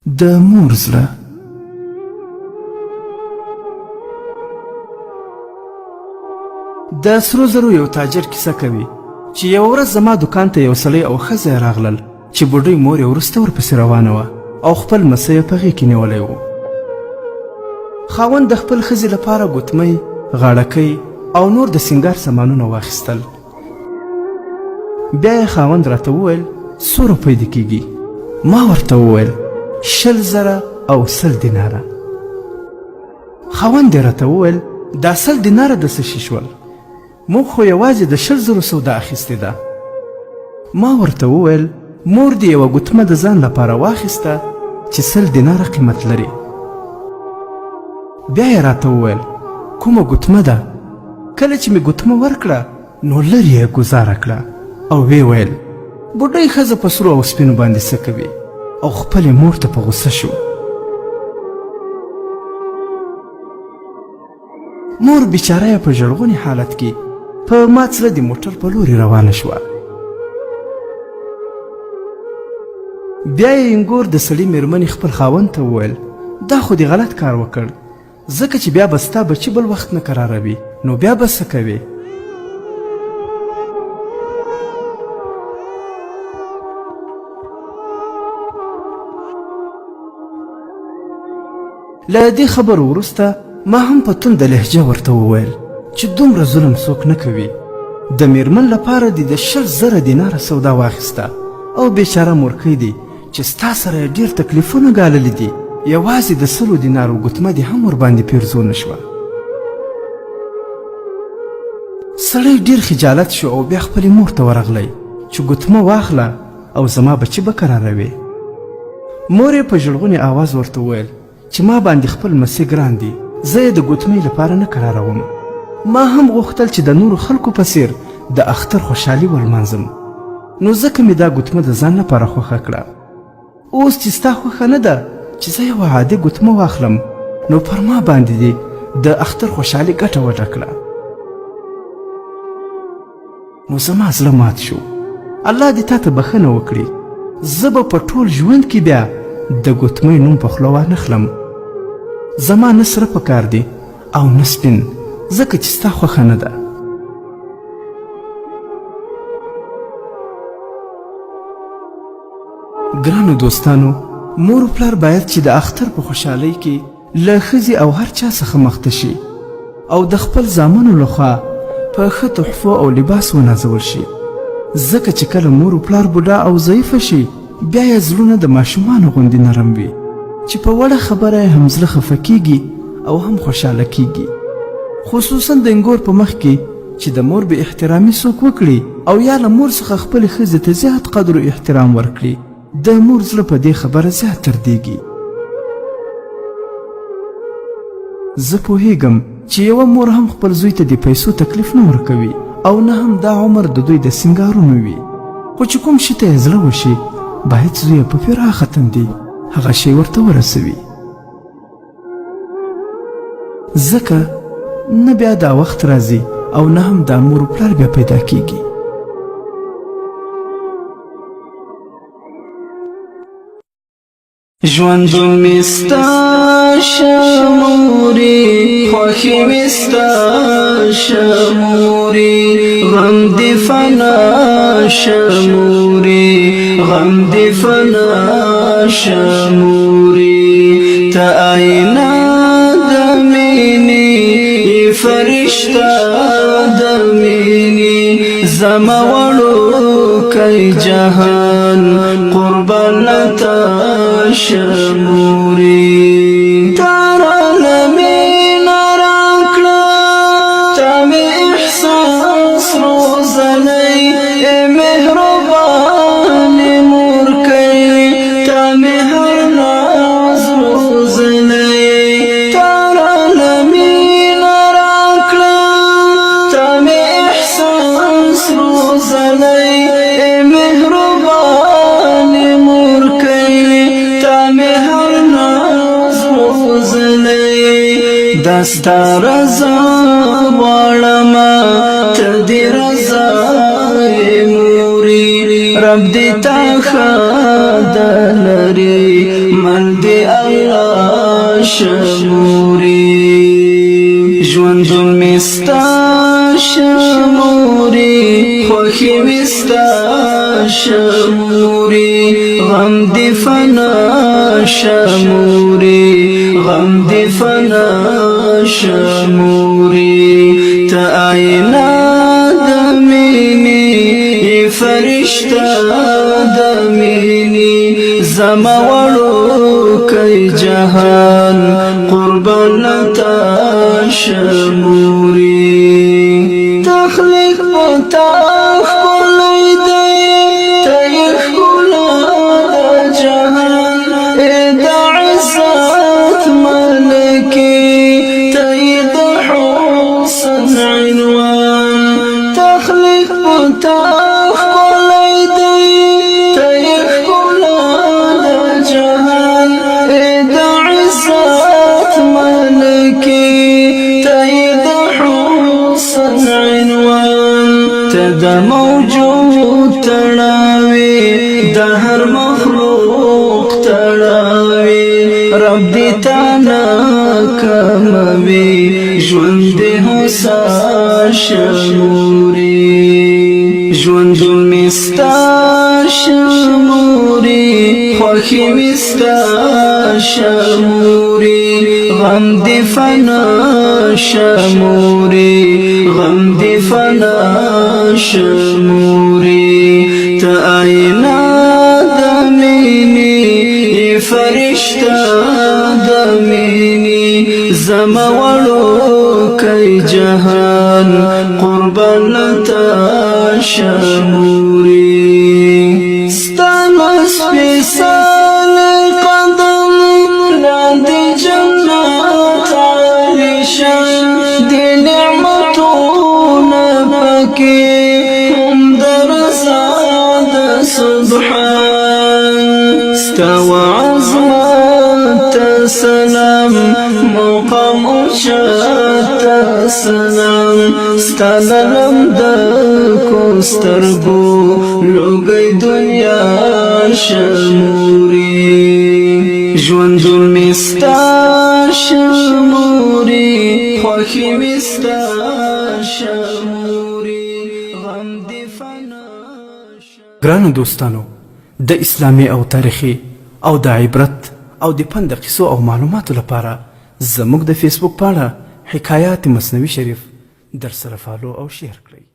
د مور زړه. د سرو زرو یو تاجر کیسه کوي چې یو ورځ زما دکان ته یو سړی او ښځه راغلل چې بوډۍ مور یې وروسته ورپسې روانه وه او خپل مسی یې په غېږ کې نیولی و. خاوند د خپل ښځې لپاره ګوتمۍ، غاړکۍ او نور د سینګار سامانونه واخیستل. بیا یې خاوند راته وویل 100 روپۍ دې کېږي. ما ورته وویل 20,000 او 100 دیناره. خاوند یې راته وویل دا 100 دیناره د څه شي شول؟ موږ خو یوازې د 20,000 سودا اخیستې ده. ما ورته وویل مور دې یوه ګوتمه د ځان لپاره واخیسته چې 100 دیناره قیمت لري. بیا یې راته وویل کومه ګوتمه ده؟ کله چې مې ګوتمه ورکړه نو لرې یې ګزاره کړه او ویې ویل بوډۍ ښځه په سرو او سپینو باندې څه کوي؟ او خپلې مور ته په غوسه شو. مور بیچاره یې په ژړغوني حالت کې په مات زړه د موټر په لورې روانه شوه. بیا یې انګور د سړي مېرمنې خپل خاوند ته وویل دا خو دې غلط کار وکړ، ځکه چې بیا به ستا بچي بل وخت نه قراروي، نو بیا به څه کوې؟ له دې خبرو وروسته ما هم په تنده لهجه ورته وویل چې دومره ظلم څوک نه کوي. د میرمن لپاره دې د 20,000 دیناره سودا واخیسته او بیچاره مورکۍ دی چې ستا سره یې ډېر تکلیفونه ګاللي دي، یوازې د 100 دینارو ګوتمه دې هم ورباندې پیرزو نه شوه. سړی ډېر خجالت شو او بیا خپلې مور ته ورغلی چې ګوتمه واخله او زما بچي به قراروې. مور یې په ژړغوني آواز ورته وویل چې ما باندې خپل مسی ګران دی، زه یې د ګوتمۍ لپاره نه قراروم. ما هم غوښتل چې د نورو خلکو په څیر د اختر خوشحالي ولمانځم، نو ځکه مې دا ګوتمه د ځان لپاره خوښه کړه. اوس چې ستا خوښه نه ده چې زه یوه عادي ګوتمه واخلم، نو پر ما باندې دې د اختر خوشحالي ګټه وډه کړه. نو زما زړه مات شو. الله دې تا ته بښنه وکړي. زه به په ټول ژوند کې بیا د ګوتمۍ نوم په خوله وانخلم. زما نه سره پکار دی او نه سپین، ځکه چې ستا خوښه نه ده. ګرانو دوستانو، مور و پلار باید چې د اختر په خوشحالۍ کې له ښځې او هر چا څخه مخته شي او د خپل زامنو لخوا په ښه تحفو او لباس ونازول شي، ځکه چې کله مور و پلار بوډا او ضعیفه شي بیا یې زړونه د ماشومانو غوندې نرم وي چې په وړه خبره یې هم زړه خفه کیږي او هم خوشحاله کیږي. خصوصا د انګور په مخ کې چې د مور بې احترامي څوک وکړي او یا له مور څخه خپلې ښځې ته زیات قدر و احترام ورکړي، د مور زړه په دې خبره زیات دردیږي. زه پوهیږم چې یوه مور هم خپل زوی ته د پیسو تکلیف نه ورکوي او نه هم دا عمر د دوی د سینګارونو وي، خو چې کوم شي ته یې زړه وشي باید زوی یې په پراخه تندي هغه شی ورته ورسوي، ځکه نه بیا دا وخت راځي او نه هم دا مور و پلار بیا پیدا کیږي. ژوندون می ستا شموري، خوښي می ستا شموري، غم دی فنا شموري، غم دی فنا شموري. تا آئینه د مینې فرشته د مینې، زما وړوکی جهان قربان تا شموري. تارا لمینه راکړه تا مې احساس روزنی، ای مهربانې مورکۍ تا مې هر ناز روزنی. تارا لمینه راکړه تا مې احساس روزنی، ای مهربانې مورکۍ تا مې هر ناز روزنی. دستا رضا غواړمه ته دې رضا موري، رب دې تا ښه لري مل الله شموري ژوندون می ستا شموري خوښي می ستا شموري غم دی فنا شموري غم دی فنا شموري تا آئینه د مینې فرشتہ د مینې زما وړوکی جهان قربان تا شموري تخلیق پتا ښکلی دی ته یې ښکلا د جهان د عزت ملکې ته یې د حسن عنوان تخلیق پتا ښکلی دی ته یې ښکلا د جهان د عزت ملکې ته یې د حسن عنوان ته د موجود تړاوې د هر مخلوق تړاوې رب دې تا ناکاموي ژوند دې هوسا شموري ژوندون می ستا شموري خوښي می ستا شموري غم دې فنا شموري غم دې فنا شموري ته آئینه د مینې فرشتہ د مینې زما وړوکی جهان قربان تا شموري ستا سپېڅلی قدم لاندې جنت عالیشان دې نعمتونه پکې هم د رضا د سبحان ستا وعظمت سلام مقام اوچت سلام ستا نرم د کوسترګو لوګي دنیا شموري ژوندون می ستا شموري خوښي می ستا شموري غم دې فنا ګرانو دوستانو د اسلامي او تاریخي او د عبرت او د پند قصو او معلوماتو لپاره زموږ د فیسبوک پاڼه حکایات مصنوي شریف در سره فالو او شیر کړئ.